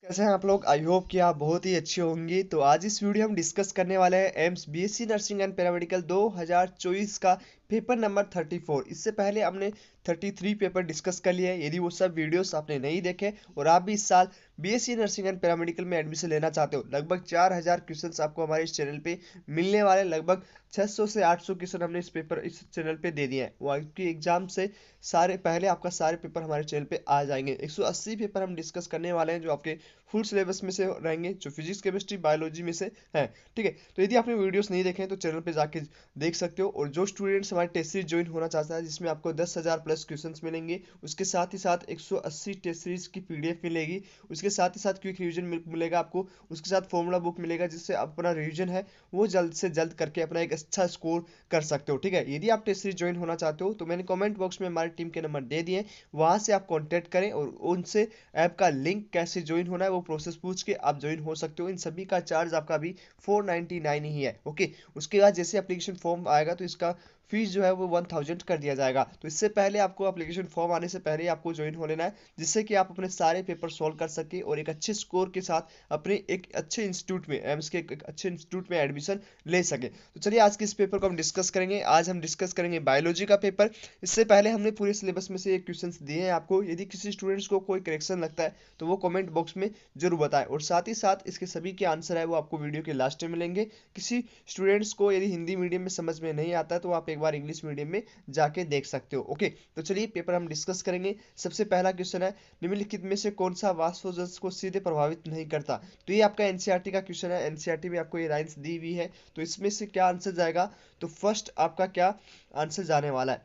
कैसे हैं आप लोग। आई होप कि आप बहुत ही अच्छे होंगे। तो आज इस वीडियो हम डिस्कस करने वाले हैं AIIMS BSc nursing and paramedical 2024 का पेपर नंबर 34। इससे पहले हमने 33 पेपर डिस्कस कर लिए हैं। यदि वो सब वीडियोस आपने नहीं देखे और आप भी इस साल बीएससी नर्सिंग एंड पैरामेडिकल में एडमिशन लेना चाहते हो, लगभग 4000 क्वेश्चंस आपको हमारे इस चैनल पे मिलने वाले। लगभग 600 से 800 क्वेश्चन हमने इस चैनल पे दे दिए हैं। वो आपकी एग्जाम से आपका सारे पेपर हमारे चैनल पे आ जाएंगे। 180 पेपर हम डिस्कस करने वाले हैं जो आपके फुल सिलेबस में से रहेंगे, जो फिजिक्स केमिस्ट्री बायोलॉजी में से हैं। ठीक है, तो यदि आपने वीडियोस नहीं देखे हैं तो चैनल पे जाके देख सकते हो। और जो स्टूडेंट्स हमारे टेस्ट सीरीज ज्वाइन होना चाहता है, जिसमें आपको 10,000 प्लस क्वेश्चंस मिलेंगे, उसके साथ ही साथ 180 टेस्ट सीरीज की पीडीएफ मिलेगी, उसके साथ ही साथ क्विक रिवीजन मिलेगा आपको, उसके साथ फॉर्मूला बुक मिलेगा, जिससे आप अपना रिवीजन है वो जल्द से जल्द करके अपना एक अच्छा स्कोर कर सकते हो। ठीक है, यदि आप टेस्ट सीरीज ज्वाइन होना चाहते हो तो मैंने कमेंट बॉक्स में हमारी टीम के नंबर दे दिए, वहां से आप कॉन्टेक्ट करें और उनसे ऐप का लिंक कैसे ज्वाइन होना है वो प्रोसेस पूछ के आप ज्वाइन हो सकते हो। इन सभी का चार्ज आपका अभी 499 ही है। ओके, उसके बाद जैसे एप्लीकेशन फॉर्म आएगा तो इसका फीस जो है वो 1000 कर दिया जाएगा। तो इससे पहले आपको एप्लीकेशन फॉर्म आने से पहले आपको ज्वाइन हो लेना है, जिससे कि आप अपने सारे पेपर सॉल्व कर सके और एक अच्छे स्कोर के साथ अपने एक अच्छे इंस्टीट्यूट में, एम्स के एक अच्छे इंस्टीट्यूट में एडमिशन ले सके। तो चलिए आज के इस पेपर को हम डिस्कस करेंगे। आज हम डिस्कस करेंगे बायोलॉजी का पेपर। इससे पहले हमने पूरे सिलेबस में से एक क्वेश्चन दिए हैं आपको। यदि किसी स्टूडेंट्स को कोई करेक्शन लगता है तो वो कमेंट बॉक्स में जरूर बताएं, और साथ ही साथ इसके सभी के आंसर है वो आपको वीडियो के लास्ट में मिलेंगे। किसी स्टूडेंट्स को यदि हिंदी मीडियम में समझ में नहीं आता है तो आप एक बार इंग्लिश मीडियम में जाके देख सकते हो। ओके, तो चलिए पेपर हम डिस्कस करेंगे। सबसे पहला क्वेश्चन है, निम्नलिखित में से कौन सा वाष्पोत्सर्जन को सीधे प्रभावित नहीं करता। तो ये आपका एनसीईआरटी का क्वेश्चन है। एनसीईआरटी में आपको ये लाइंस दी हुई है, तो इसमें से क्या आंसर जाएगा। तो फर्स्ट आपका क्या आंसर जाने वाला है,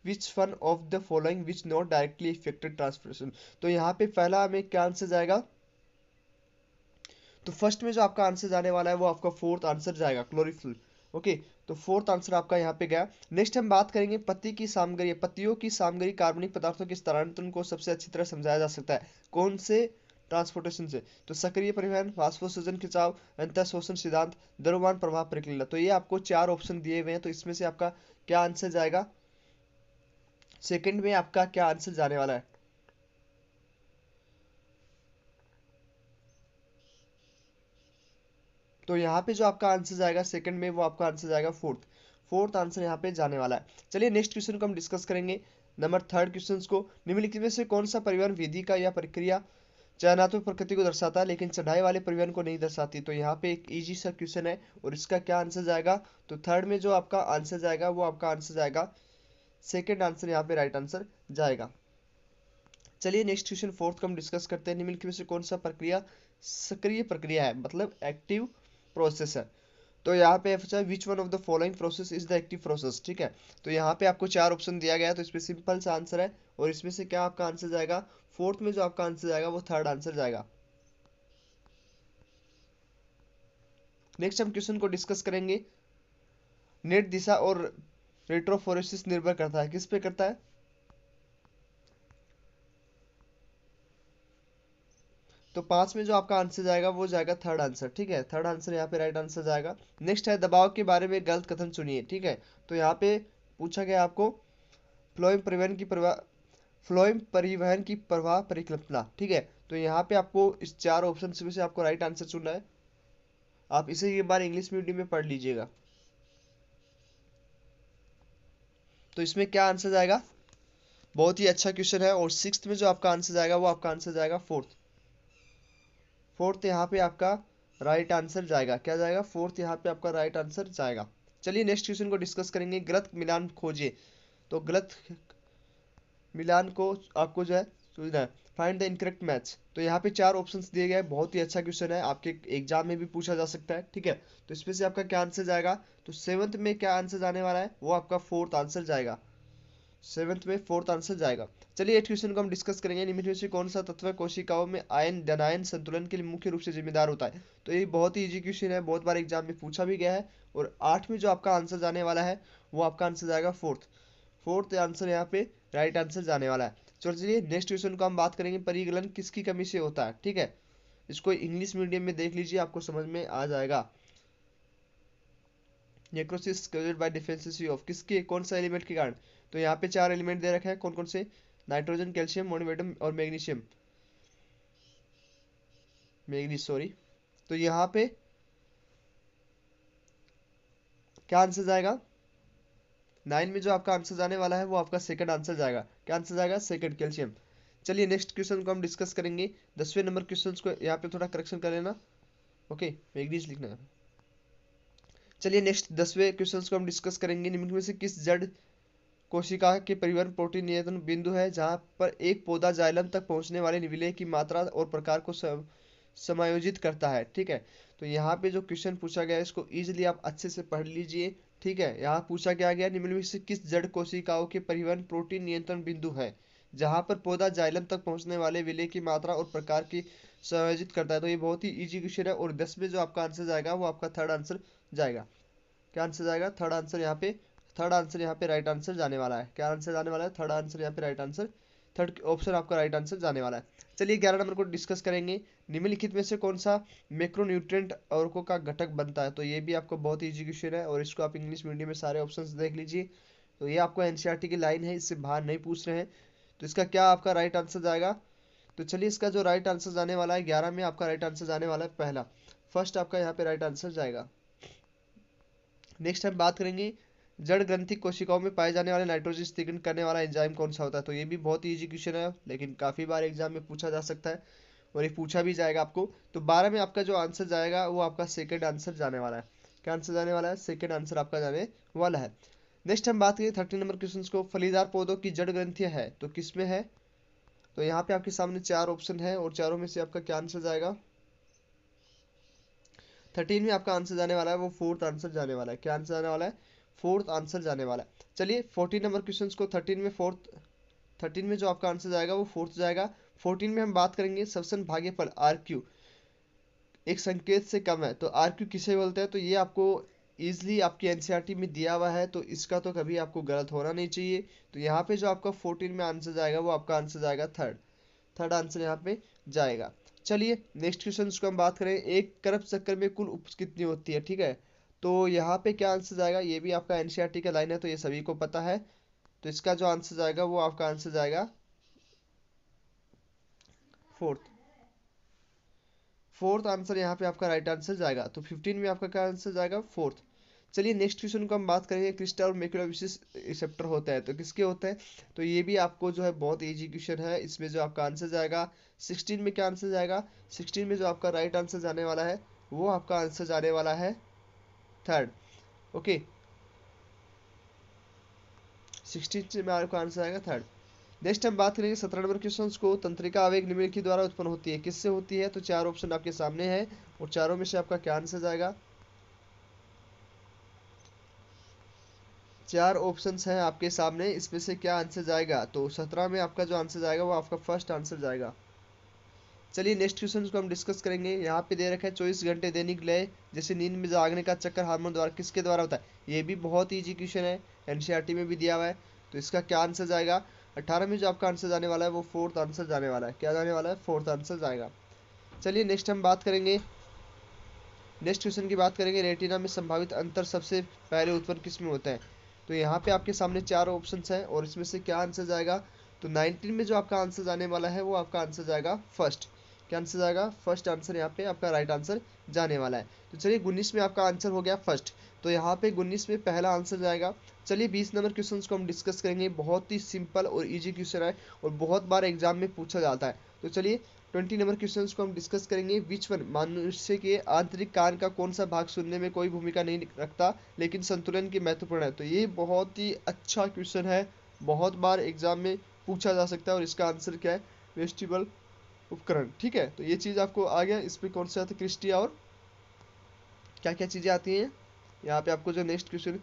which one of the following which not directly affected transportation. तो यहाँ पे पहला हमें क्या आंसर जाएगा। तो फर्स्ट में जो आपका आंसर जाने वाला है वो आपका फोर्थ आंसर जाएगा, क्लोरोफिल। ओके, तो फोर्थ आंसर आपका यहाँ पे गया। नेक्स्ट हम बात करेंगे पत्तियों की सामग्री कार्बनिक पदार्थों के स्थानांतरण को सबसे अच्छी तरह समझाया जा सकता है कौन से ट्रांसपोर्टेशन से। तो सक्रिय परिवहन, वाष्पोत्सर्जन, खिंचाव, अंतः शोषण सिद्धांत, द्रव्यमान प्रभाव प्रक्रिया। तो ये आपको चार ऑप्शन दिए हुए हैं, तो इसमें से आपका क्या आंसर जाएगा। सेकंड में आपका क्या आंसर जाने वाला है। तो यहाँ पे जो आपका आंसर जाएगा सेकंड में, वो आपका आंसर जाएगा फोर्थ। फोर्थ आंसर यहाँ पे जाने वाला है। चलिए नेक्स्ट क्वेश्चन को हम डिस्कस करेंगे। नंबर थर्ड क्वेश्चन को, निम्नलिखित में से कौन सा परिवहन विधि का या प्रक्रिया चयनात्मक प्रकृति को दर्शाता है लेकिन चढ़ाई वाले परिवहन को नहीं दर्शाती। तो यहाँ पे एक इजी सा क्वेश्चन है और इसका क्या आंसर जाएगा। तो थर्ड में जो आपका आंसर जाएगा वो आपका आंसर जाएगा सेकेंड आंसर, यहाँ पे राइट आंसर जाएगा। चलिए नेक्स्ट क्वेश्चन फोर्थ को हम डिस्कस करते हैं। निम्नलिखित में से कौन सा प्रक्रिया सक्रिय प्रक्रिया है, मतलब एक्टिव प्रोसेस है। तो यहाँ पे पूछा है which one of the following process is the active process. ठीक है, तो यहाँ पे आपको चार ऑप्शन दिया गया है, तो इसमें सिंपल सा आंसर है और इसमें से क्या आपका आंसर जाएगा। फोर्थ में जो आपका आंसर जाएगा वो थर्ड आंसर जाएगा। नेक्स्ट हम क्वेश्चन को डिस्कस करेंगे। नेट दिशा और रेट्रोफोरेसिस निर्भर करता है, किस पे करता है। तो पांच में जो आपका आंसर जाएगा वो जाएगा थर्ड आंसर। ठीक है, थर्ड आंसर यहाँ पे राइट आंसर जाएगा। नेक्स्ट है दबाव के बारे में गलत कथन चुनिए। ठीक है, तो यहाँ पे पूछा गया आपको फ्लोएम परिवहन की प्रवाह फ्लोएम परिवहन की प्रवाह परिकल्पना। ठीक है, तो यहाँ पे आपको इस चार ऑप्शन में से आपको राइट आंसर चुनना है। आप इसे एक बार इंग्लिश मीडियम में पढ़ लीजिएगा। तो इसमें क्या आंसर जाएगा। बहुत ही अच्छा क्वेश्चन है। और सिक्स्थ में जो आपका आंसर जाएगा वो आपका आंसर जाएगा फोर्थ। फोर्थ यहाँ पे आपका राइट आंसर जाएगा। क्या जाएगा, फोर्थ यहाँ पे आपका राइट आंसर जाएगा। चलिए नेक्स्ट क्वेश्चन को डिस्कस करेंगे। गलत मिलान खोजिए। तो गलत मिलान को आपको जो है सुनना है, फाइंड द इनकरेक्ट मैच। तो यहाँ पे चार ऑप्शंस दिए गए हैं। बहुत ही अच्छा क्वेश्चन है, आपके एग्जाम में भी पूछा जा सकता है। ठीक है, तो इसमें से आपका क्या आंसर जाएगा। तो सेवंथ में क्या आंसर जाने वाला है, वो आपका फोर्थ आंसर जाएगा। सेवंथ में फोर्थ आंसर जाएगा। चलिए एट क्वेश्चन को हम डिस्कस करेंगे। निम्न में से कौन सा तत्व कोशिकाओं में आयन धनायन संतुलन के लिए मुख्य रूप से जिम्मेदार होता है। तो ये बहुत ही इजी क्वेश्चन है, बहुत बार एग्जाम में पूछा भी गया है। और आठ में जो आपका आंसर जाने वाला है वो आपका आंसर जाएगा फोर्थ। फोर्थ आंसर यहाँ पे राइट आंसर जाने वाला है। चलिए नेक्स्ट क्वेश्चन को हम बात करेंगे, परिगलन किसकी कमी से होता है। ठीक है, इसको इंग्लिश मीडियम में देख लीजिए, आपको समझ में आ जाएगा। Necrosis caused by deficiency of, किसके कौन सा एलिमेंट के कारण। तो यहाँ पे चार एलिमेंट दे रखे हैं, कौन कौन से, नाइट्रोजन, कैल्शियम, मोलिब्डेनम और मैग्नीशियम। Manganese sorry. तो यहाँ पे क्या आंसर जाएगा, 9 में जो आपका आंसर जाने वाला है वो आपका सेकंड आंसर जाएगा। क्या आंसर जाएगा, सेकंड, कैल्शियम। चलिए नेक्स्ट क्वेश्चन को हम डिस्कस करेंगे। 10वें नंबर क्वेश्चन को यहाँ पे थोड़ा करेक्शन कर लेना, ओके, मैग्नीज लिखना है। चलिए नेक्स्ट 10वें क्वेश्चन को हम डिस्कस करेंगे। निम्न में से किस जड़ कोशिका के परिवहन प्रोटीन नियंत्रण बिंदु है जहां पर एक पौधा जाइलम तक पहुंचने वाले विलेय की मात्रा और प्रकार को समायोजित करता है। ठीक है, तो यहाँ पे जो क्वेश्चन पूछा गया है इसको इजीली आप अच्छे से पढ़ लीजिए। ठीक है, यहाँ पूछा क्या गया, निम्न में से किस जड़ कोशिकाओं के परिवहन प्रोटीन नियंत्रण बिंदु है जहां पर पौधा जाइलम तक पहुंचने वाले विलेय की मात्रा और प्रकार की समायोजित करता है। तो ये बहुत ही इजी क्वेश्चन है और 10 में जो आपका आंसर जाएगा वो आपका थर्ड आंसर जाएगा। क्या आंसर जाएगा, थर्ड आंसर। थर्ड आंसर यहाँ पे राइट आंसर जाने वाला है। क्या आंसर जाने वाला है, थर्ड आंसर यहाँ पे राइट आंसर, थर्ड ऑप्शन आपका राइट आंसर जाने वाला है। चलिए 11 नंबर को डिस्कस करेंगे। निम्नलिखित में से कौन सा मैक्रोन्यूट्रिएंट अवयवों का घटक बनता है। तो ये भी आपको बहुत इजी क्वेश्चन है और इसको आप इंग्लिश मीडियम में सारे ऑप्शंस देख लीजिए। तो ये आपको एनसीईआरटी की लाइन है, इससे बाहर नहीं पूछ रहे हैं। तो इसका क्या आपका राइट आंसर जाएगा। तो चलिए इसका जो राइट आंसर जाने वाला है 11 में आपका राइट आंसर जाने वाला है पहला, फर्स्ट आपका यहाँ पे राइट आंसर जाएगा। नेक्स्ट हम बात करेंगे जड़ ग्रंथि कोशिकाओं में पाए जाने वाले नाइट्रोजन स्थिरीकरण करने वाला एंजाइम कौन सा होता है। तो ये भी बहुत ही इजी क्वेश्चन है लेकिन काफी बार एग्जाम में पूछा जा सकता है और ये पूछा भी जाएगा आपको। तो 12 में आपका जो आंसर जाएगा वो आपका सेकंड आंसर जाने वाला है। क्या आंसर जाने वाला है, सेकंड आंसर आपका जाने वाला है। नेक्स्ट हम बात करें 13 नंबर क्वेश्चन को। फलीदार पौधों की जड़ ग्रंथियां है तो किसमें है। तो यहाँ पे आपके सामने 4 ऑप्शन है और चारों में से आपका क्या आंसर जाएगा। 13 में आपका आंसर जाने वाला है वो फोर्थ आंसर जाने वाला है। क्या आंसर जाने वाला है, फोर्थ आंसर जाने वाला है। चलिए 14 नंबर क्वेश्चन को 13 में जो आपका आंसर जाएगा वो फोर्थ जाएगा। 14 में हम बात करेंगे श्वसन भाग्यफल आरक्यू एक संकेत से कम है तो आरक्यू किसे बोलते हैं। तो ये आपको इजिली आपकी एनसीईआरटी में दिया हुआ है तो इसका तो कभी आपको गलत होना नहीं चाहिए। तो यहाँ पे जो आपका 14 में आंसर जाएगा वो आपका आंसर जाएगा थर्ड आंसर यहाँ पे जाएगा। चलिए नेक्स्ट क्वेश्चन को हम बात करें। एक करप चक्कर में कुल उपज कितनी होती है। ठीक है, तो यहाँ पे क्या आंसर जाएगा, ये भी आपका एनसीईआरटी का लाइन है तो ये सभी को पता है। तो इसका जो आंसर जाएगा वो आपका आंसर जाएगा फोर्थ आंसर यहाँ पे आपका राइट आंसर जाएगा। तो 15 में आपका क्या आंसर जाएगा, फोर्थ। चलिए नेक्स्ट क्वेश्चन को हम बात करेंगे। क्रिस्टल और मैक्युला विशिष्ट रिसेप्टर होता है तो किसके होते हैं। तो ये भी आपको जो है बहुत इजी क्वेश्चन है। इसमें जो आपका आंसर जाएगा 16 में क्या आंसर जाएगा, 16 में जो आपका राइट आंसर जाने वाला है वो आपका आंसर जाने वाला है थर्ड। ओके, 16 में आपका आंसर आएगा थर्ड। नेक्स्ट हम बात करेंगे 17 नंबर क्वेश्चन को। तंत्रिका आवेग निम्नलिखित द्वारा उत्पन्न होती है, किससे होती है। तो 4 ऑप्शन आपके सामने है और चारों में से आपका क्या आंसर जाएगा। 4 ऑप्शंस हैं आपके सामने, इसमें से क्या आंसर जाएगा। तो 17 में आपका जो आंसर जाएगा वो आपका फर्स्ट आंसर जाएगा। चलिए नेक्स्ट क्वेश्चन को हम डिस्कस करेंगे। यहाँ पे दे रखा है 24 घंटे दैनिक लय जैसे नींद में जागने का चक्कर हार्मोन द्वारा किसके द्वारा होता है। ये भी बहुत इजी क्वेश्चन है, एनसीईआरटी में भी दिया हुआ है। तो इसका क्या आंसर जाएगा। 18 में जो आपका आंसर जाने वाला है वो फोर्थ आंसर जाने वाला है। क्या जाने वाला है, फोर्थ आंसर जाएगा। चलिए नेक्स्ट हम बात करेंगे, नेक्स्ट क्वेश्चन की बात करेंगे। रेटिना में संभावित अंतर सबसे पहले उत्पन्न किस में होता है। तो यहाँ पे आपके सामने 4 ऑप्शन हैं और इसमें से क्या आंसर जाएगा। तो 19 में जो आपका आंसर जाने वाला है वो आपका आंसर जाएगा फर्स्ट। क्या आंसर जाएगा, फर्स्ट आंसर यहाँ पे आपका राइट आंसर जाने वाला है। तो चलिए 19 में आपका आंसर हो गया फर्स्ट, तो यहाँ पे 19 में पहला आंसर जाएगा। चलिए 20 नंबर क्वेश्चन को हम डिस्कस करेंगे। बहुत ही सिंपल और इजी क्वेश्चन है और बहुत बार एग्जाम में पूछा जाता है। तो चलिए 20 नंबर क्वेश्चन को हम डिस्कस करेंगे। विच वन मनुष्य के आंतरिक कान का कौन सा भाग सुनने में कोई भूमिका नहीं रखता लेकिन संतुलन की महत्वपूर्ण है। तो ये बहुत ही अच्छा क्वेश्चन है, बहुत बार एग्जाम में पूछा जा सकता है और इसका आंसर क्या है, वेस्टिबल उपकरण। ठीक है, तो ये चीज आपको आ गया। इसमें कौन से आते हैं, क्रिस्टिया और क्या क्या चीजें आती हैं। यहाँ पे आपको जो नेक्स्ट क्वेश्चन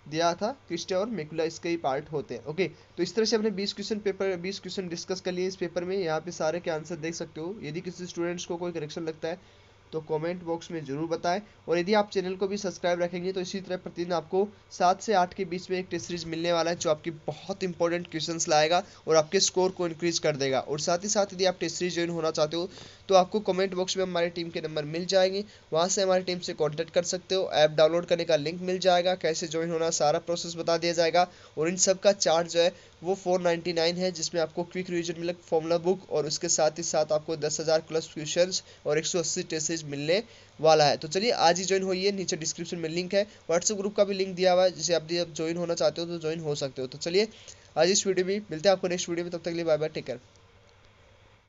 दिया था क्रिस्टिया और मैकुला इसके ही पार्ट होते हैं। ओके, तो इस तरह से हमने 20 क्वेश्चन डिस्कस कर लिए इस पेपर में। यहाँ पे सारे के आंसर देख सकते हो। यदि किसी स्टूडेंट्स को कोई करेक्शन लगता है तो कमेंट बॉक्स में जरूर बताएं और यदि आप चैनल को भी सब्सक्राइब रखेंगे तो इसी तरह प्रतिदिन आपको 7 से 8 के बीच में एक टेस्ट सीरीज मिलने वाला है जो आपकी बहुत इंपॉर्टेंट क्वेश्चंस लाएगा और आपके स्कोर को इंक्रीज कर देगा। और साथ ही साथ यदि आप टेस्ट सीरीज ज्वाइन होना चाहते हो तो आपको कमेंट बॉक्स में हमारी टीम के नंबर मिल जाएंगे, वहाँ से हमारी टीम से कॉन्टैक्ट कर सकते हो। ऐप डाउनलोड करने का लिंक मिल जाएगा, कैसे ज्वाइन होना सारा प्रोसेस बता दिया जाएगा और इन सब का चार्ट जो है वो 499 है, जिसमें आपको क्विक रिवीजन मिलेगा, फॉर्मूला बुक, और उसके साथ ही साथ आपको 10,000 प्लस क्वेश्चंस और 180 टेस्ट मिलने वाला है। तो चलिए आज ही ज्वाइन होइए, नीचे डिस्क्रिप्शन में लिंक है, व्हाट्सएप ग्रुप का भी लिंक दिया हुआ है, जिसे आप ज्वाइन होना चाहते हो तो ज्वाइन हो सकते हो। तो चलिए आज इस वीडियो में मिलते हैं आपको नेक्स्ट वीडियो में, तब तक के लिए बाय बाय, टेक केयर।